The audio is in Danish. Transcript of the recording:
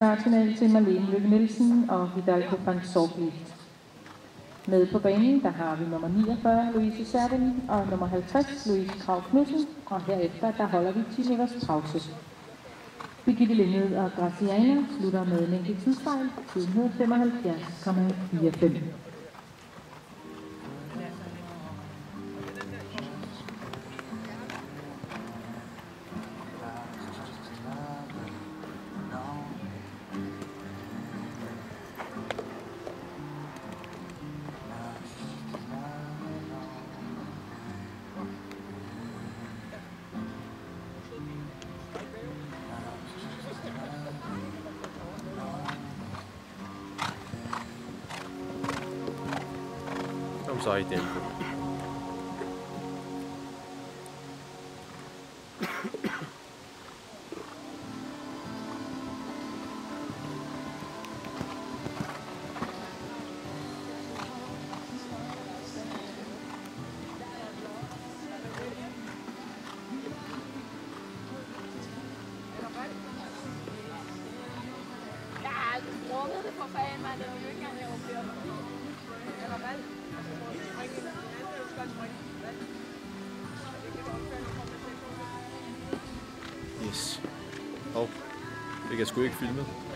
National til Marlene Lykke Nielsen og Hidalgo van Zorgligt. Med på banen der har vi nummer 49 Louise Servin og nummer 50 Louise Krav Knudsen, og herefter der holder vi 10 minutters pause. Birgitte Lindød og Graciana slutter med en enkelt tidsfejl. Tiden hedder 75,45. Vamos aí dentro. Yes. Det kan jeg sgu ikke filme.